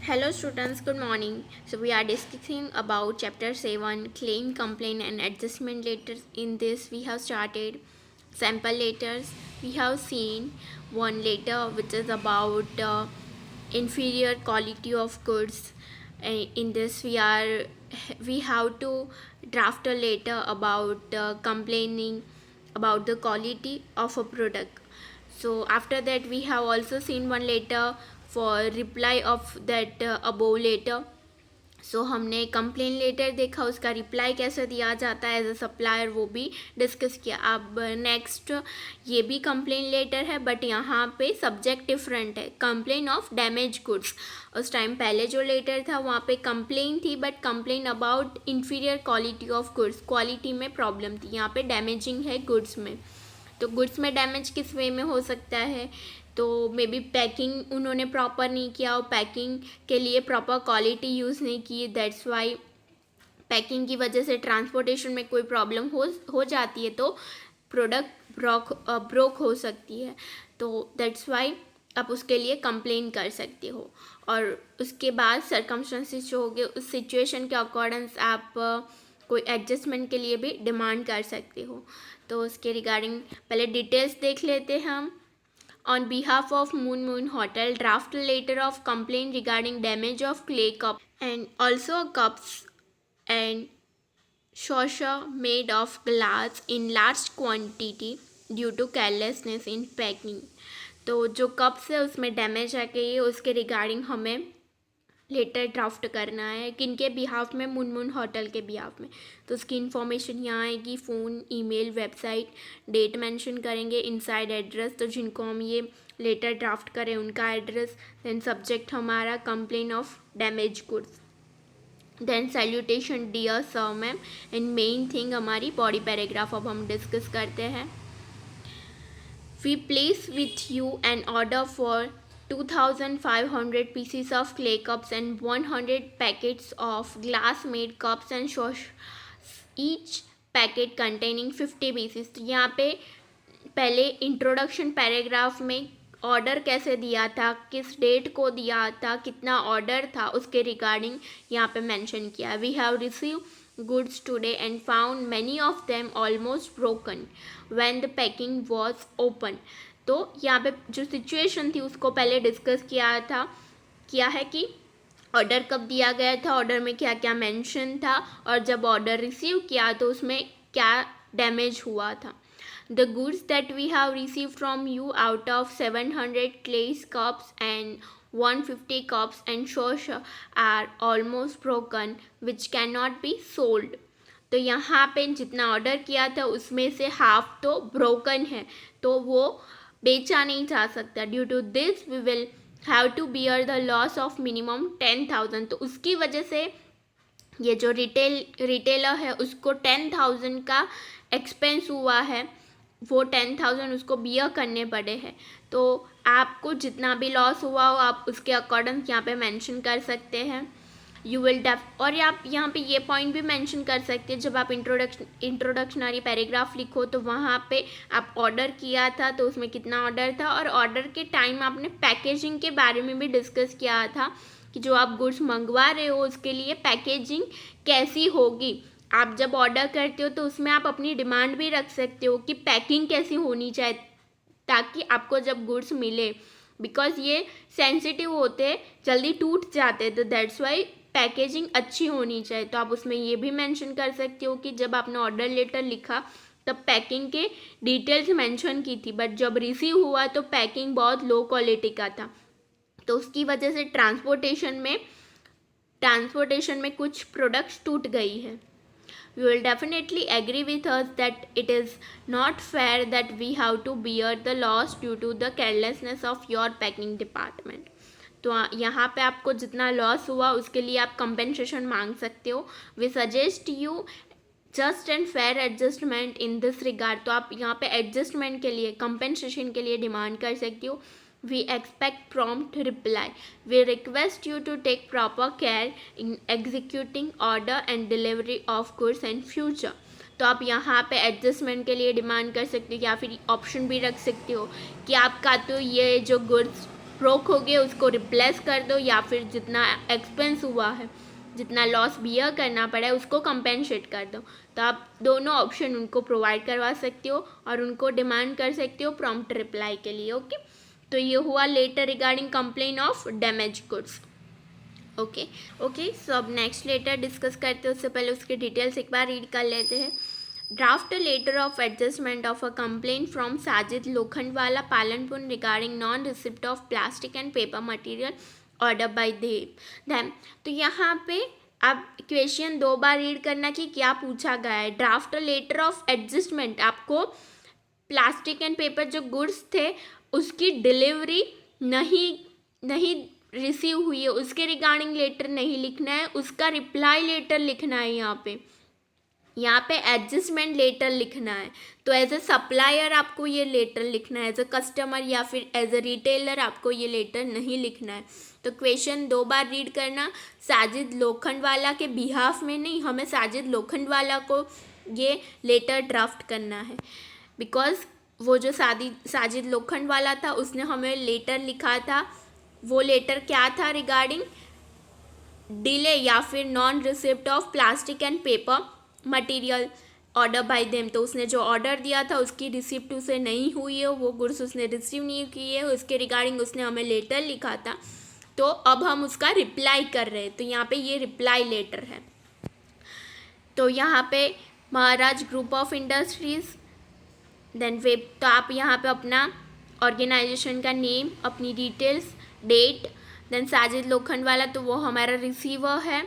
Hello students, good morning. So we are discussing about chapter 7 claim, complaint and adjustment letters. In this we have started sample letters. We have seen one letter which is about inferior quality of goods. In this we have to draft a letter about complaining about the quality of a product. So after that we have also seen one letter for reply of that above letter. सो हमने complain letter देखा, उसका reply कैसे दिया जाता है as a supplier, वो भी discuss किया. अब नेक्स्ट ये भी कंप्लेन लेटर है बट यहाँ पे सब्जेक्ट डिफरेंट है. Complain of damage goods. उस टाइम पहले जो लेटर था वहाँ पे कंप्लेन थी but complain about inferior quality of goods, quality में प्रॉब्लम थी. यहाँ पे डैमेजिंग है गुड्स में. तो गुड्स में डैमेज किस वे में हो सकता है? तो मे बी पैकिंग उन्होंने प्रॉपर नहीं किया और पैकिंग के लिए प्रॉपर क्वालिटी यूज़ नहीं की. दैट्स वाई पैकिंग की वजह से ट्रांसपोर्टेशन में कोई प्रॉब्लम हो जाती है तो प्रोडक्ट ब्रोक हो सकती है. तो दैट्स वाई आप उसके लिए कंप्लेन कर सकते हो. और उसके बाद सर्कमस्टेंसेस जो हो गए उस सिचुएशन के अकॉर्डिंग आप कोई एडजस्टमेंट के लिए भी डिमांड कर सकते हो. तो उसके रिगार्डिंग पहले डिटेल्स देख लेते हैं हम. On behalf of Moon Hotel, draft a letter of complaint regarding damage of clay cup and also cups and saucer made of glass in large quantity due to carelessness in packing. तो जो cups है उसमें damage आ गई है, उसके regarding हमें letter draft करना है. किन के बिहाफ में? मून होटल के बिहाफ में. तो उसकी इन्फॉर्मेशन यहाँ आएगी, phone, email, website, date mention करेंगे, इनसाइड एड्रेस. तो जिनको हम ये लेटर ड्राफ्ट करें उनका एड्रेस. देन सब्जेक्ट हमारा complain of damage goods. Then salutation dear sir ma'am. And main thing हमारी बॉडी पैराग्राफ अब हम डिस्कस करते हैं. We place with you an order for 2,500 pieces of clay cups and 100 packets of glass made cups and saucers, each packet containing 50 pieces. तो यहाँ पे पहले introduction paragraph में ऑर्डर कैसे दिया था, किस डेट को दिया था, कितना ऑर्डर था, उसके रिगार्डिंग यहाँ पे मेंशन किया. We have receive goods today and found many of them almost broken when the packing was open. तो यहाँ पे जो सिचुएशन थी उसको पहले डिस्कस किया है कि ऑर्डर कब दिया गया था, ऑर्डर में क्या क्या मेंशन था और जब ऑर्डर रिसीव किया तो उसमें क्या डैमेज हुआ था. The goods that we have received from you, out of 700 clay cups and 150 cups and saucer, are almost broken which cannot be sold. तो यहाँ पे जितना ऑर्डर किया था उसमें से हाफ तो ब्रोकन है तो वो बेचा नहीं जा सकता. Due to this we will have to bear the loss of minimum 10,000. तो उसकी वजह से ये जो रिटेलर है उसको 10,000 का एक्सपेंस हुआ है, वो 10,000 उसको बियर करने पड़े हैं. तो आपको जितना भी लॉस हुआ हो आप उसके अकॉर्डिंग यहाँ पे मेंशन कर सकते हैं. यू विल और आप यहाँ पे ये पॉइंट भी मेंशन कर सकते हैं जब आप इंट्रोडक्शनरी पैराग्राफ लिखो तो वहाँ पे आप ऑर्डर किया था तो उसमें कितना ऑर्डर था और ऑर्डर के टाइम आपने पैकेजिंग के बारे में भी डिस्कस किया था कि जो आप गुड्स मंगवा रहे हो उसके लिए पैकेजिंग कैसी होगी. आप जब ऑर्डर करते हो तो उसमें आप अपनी डिमांड भी रख सकते हो कि पैकिंग कैसी होनी चाहिए ताकि आपको जब गुड्स मिले, बिकॉज ये सेंसिटिव होते, जल्दी टूट जाते, तो दैट्स वाई पैकेजिंग अच्छी होनी चाहिए. तो आप उसमें ये भी मेंशन कर सकते हो कि जब आपने ऑर्डर लेटर लिखा तब पैकिंग के डिटेल्स मेंशन की थी बट जब रिसीव हुआ तो पैकिंग बहुत लो क्वालिटी का था. तो उसकी वजह से ट्रांसपोर्टेशन में कुछ प्रोडक्ट्स टूट गई है. You will definitely agree with us that it is not fair that we have to bear the loss due to the carelessness of your packing department. तो यहाँ पे आपको जितना लॉस हुआ उसके लिए आप कंपेंसेशन मांग सकते हो. We suggest you just and fair adjustment in this regard. तो आप यहाँ पे एडजस्टमेंट के लिए, कंपेंसेशन के लिए डिमांड कर सकते हो. We expect prompt reply. We request you to take proper care in executing order and delivery of goods and future. तो आप यहाँ पे एडजस्टमेंट के लिए डिमांड कर सकते हो या फिर ऑप्शन भी रख सकते हो कि आपका तो ये जो गुड्स ब्रोक हो गए उसको रिप्लेस कर दो, या फिर जितना एक्सपेंस हुआ है, जितना लॉस बियर करना पड़ा है उसको कंपेंसेट कर दो। तो आप दोनों ऑप्शन उनको प्रोवाइड करवा सकते हो और उनको डिमांड कर सकते हो प्रॉम्प्ट रिप्लाई के लिए। ओके, तो ये हुआ letter regarding complain of damage goods. Okay, so अब नेक्स्ट लेटर डिस्कस करते हैं, उससे पहले उसके डिटेल्स एक बार रीड कर लेते हैं। Draft letter of adjustment of a complaint from Sajid Lokhandwala Palanpur regarding non receipt of plastic and paper material order by them. तो यहाँ पे आप क्वेश्चन 2 बार रीड करना कि क्या पूछा गया है। ड्राफ्ट लेटर ऑफ एडजस्टमेंट, आपको प्लास्टिक एंड पेपर जो गुड्स थे उसकी डिलीवरी नहीं रिसीव हुई है, उसके रिगार्डिंग लेटर नहीं लिखना है, उसका रिप्लाई लेटर लिखना है। यहाँ पे एडजस्टमेंट लेटर लिखना है। तो एज ए सप्लायर आपको ये लेटर लिखना है, एज अ कस्टमर या फिर एज अ रिटेलर आपको ये लेटर नहीं लिखना है। तो क्वेश्चन 2 बार रीड करना, साजिद लोखंडवाला के बिहाफ में नहीं, हमें साजिद लोखंडवाला को ये लेटर ड्राफ्ट करना है, बिकॉज वो जो साजिद लोखंडवाला था उसने हमें लेटर लिखा था। वो लेटर क्या था? रिगार्डिंग डिले या फिर non receipt of plastic and paper material order by them. तो उसने जो ऑर्डर दिया था उसकी रिसिप्ट उसे नहीं हुई है, वो गुड्स उसने रिसीव नहीं किए, उसके रिगार्डिंग उसने हमें लेटर लिखा था। तो अब हम उसका रिप्लाई कर रहे हैं, तो यहाँ पे ये रिप्लाई लेटर है। तो यहाँ पे Maharaj group of industries, then web, तो आप यहाँ पे अपना ऑर्गेनाइजेशन का नेम, अपनी details, date, then Sajid Lokhandwala तो वो हमारा रिसीवर है।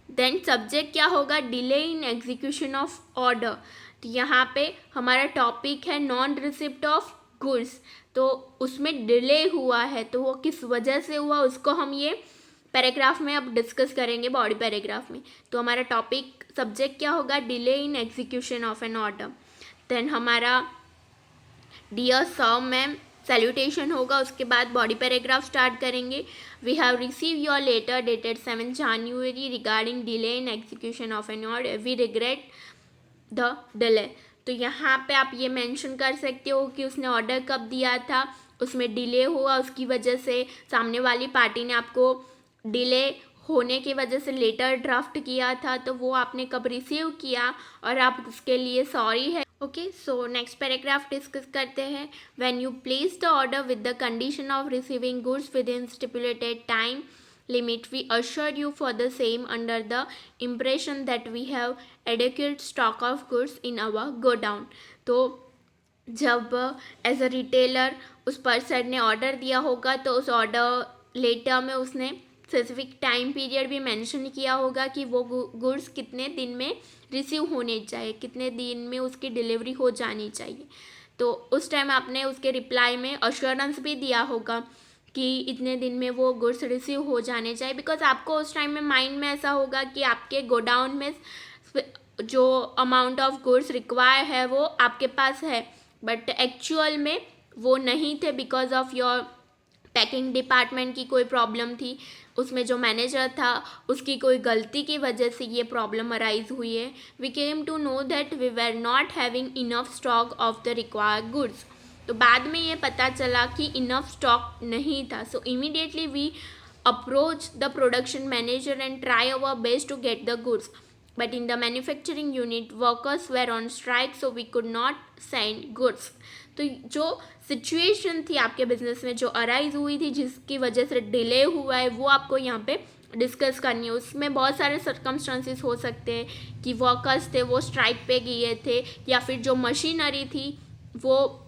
देन सब्जेक्ट क्या होगा? Delay in execution of order. तो यहाँ पे हमारा टॉपिक है नॉन रिसिप्ट ऑफ गुड्स, तो उसमें डिले हुआ है, तो वो किस वजह से हुआ उसको हम ये पैराग्राफ में अब डिस्कस करेंगे, बॉडी पैराग्राफ में। तो हमारा टॉपिक सब्जेक्ट क्या होगा? Delay in execution of an order. Then हमारा डियर सर मैम सैल्यूटेशन होगा, उसके बाद बॉडी पैराग्राफ स्टार्ट करेंगे। We have receive your letter dated 7 January regarding delay in execution of an order, we regret the delay. तो यहाँ पे आप ये मेंशन कर सकते हो कि उसने ऑर्डर कब दिया था, उसमें डिले हुआ, उसकी वजह से सामने वाली पार्टी ने आपको डिले होने की वजह से लेटर ड्राफ्ट किया था, तो वो आपने कब रिसीव किया और आप उसके लिए सॉरी है। Okay, so next paragraph discuss करते हैं। When you place the order with the condition of receiving goods with in stipulated time limit, we assure you for the same under the impression that we have adequate stock of goods in our godown। तो जब as a retailer उस person ने order दिया होगा तो उस order letter में उसने स्पेसिफिक टाइम पीरियड भी मेंशन किया होगा कि वो गुड्स कितने दिन में रिसीव होने चाहिए, कितने दिन में उसकी डिलीवरी हो जानी चाहिए। तो उस टाइम आपने उसके रिप्लाई में अश्योरेंस भी दिया होगा कि इतने दिन में वो गुड्स रिसीव हो जाने चाहिए, बिकॉज आपको उस टाइम में माइंड में ऐसा होगा कि आपके गोडाउन में जो अमाउंट ऑफ गुड्स रिक्वायर है वो आपके पास है, बट एक्चुअल में वो नहीं थे, because of your packing department की कोई प्रॉब्लम थी, उसमें जो मैनेजर था उसकी कोई गलती की वजह से ये प्रॉब्लम अराइज हुई है। We came to know that we were not having enough stock of the required goods. तो बाद में ये पता चला कि इनफ स्टॉक नहीं था। So immediately we approach the production manager and try our best to get the goods, but in the manufacturing unit workers were on strike, so we could not send goods. तो जो situation थी आपके business में जो arise हुई थी जिसकी वजह से डिले हुआ है, वो आपको यहाँ पे डिस्कस करनी है। उसमें बहुत सारे सर्कमस्टांसेस हो सकते हैं कि वर्कर्स थे वो स्ट्राइक पे गए थे, या फिर जो मशीनरी थी वो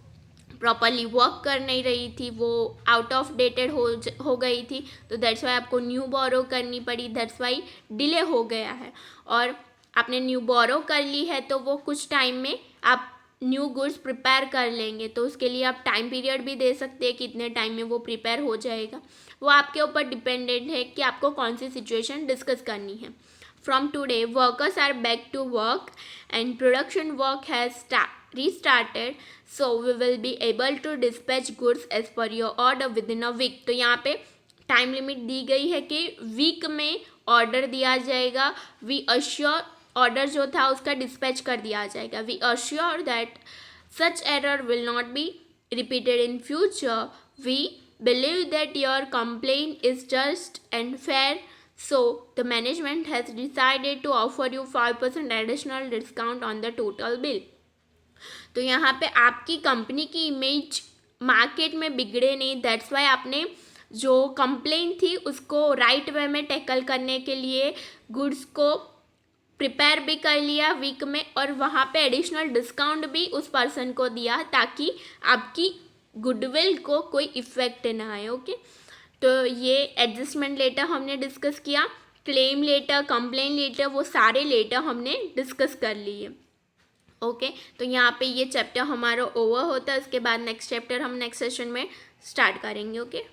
प्रॉपरली वर्क कर नहीं रही थी, वो आउट ऑफ डेटेड हो गई थी, तो दैट्स वाई आपको न्यू बोरो करनी पड़ी, दैट्स वाई डिले हो गया है। और आपने न्यू बोरो कर ली है तो वो कुछ टाइम में आप न्यू गुड्स प्रिपेयर कर लेंगे, तो उसके लिए आप टाइम पीरियड भी दे सकते हैं, कितने टाइम में वो प्रिपेयर हो जाएगा, वो आपके ऊपर डिपेंडेंट है कि आपको कौन सी सिचुएशन डिस्कस करनी है। From today, workers are back to work and production work has restarted, so we will be able to dispatch goods as per your order within a week। तो यहाँ पे टाइम लिमिट दी गई है कि week में order दिया जाएगा। We assure, order जो था उसका डिस्पैच कर दिया जाएगा। We assure that such error will not be repeated in future. We believe that your complaint is just and fair, so the management has decided to offer you 5% additional discount on the total bill. तो यहाँ पे आपकी company की image market में बिगड़े नहीं, that's why आपने जो कंप्लेंट थी उसको राइट वे में टैकल करने के लिए गुड्स को प्रिपेयर भी कर लिया वीक में, और वहाँ पे एडिशनल डिस्काउंट भी उस पर्सन को दिया ताकि आपकी गुडविल को कोई इफ़ेक्ट ना आए. ओके, तो ये एडजस्टमेंट लेटर हमने डिस्कस किया. क्लेम लेटर, कंप्लेन लेटर, वो सारे लेटर हमने डिस्कस कर लिए. ओके, तो यहाँ पे ये चैप्टर हमारा ओवर होता है. उसके बाद नेक्स्ट चैप्टर हम नेक्स्ट सेशन में स्टार्ट करेंगे. ओके.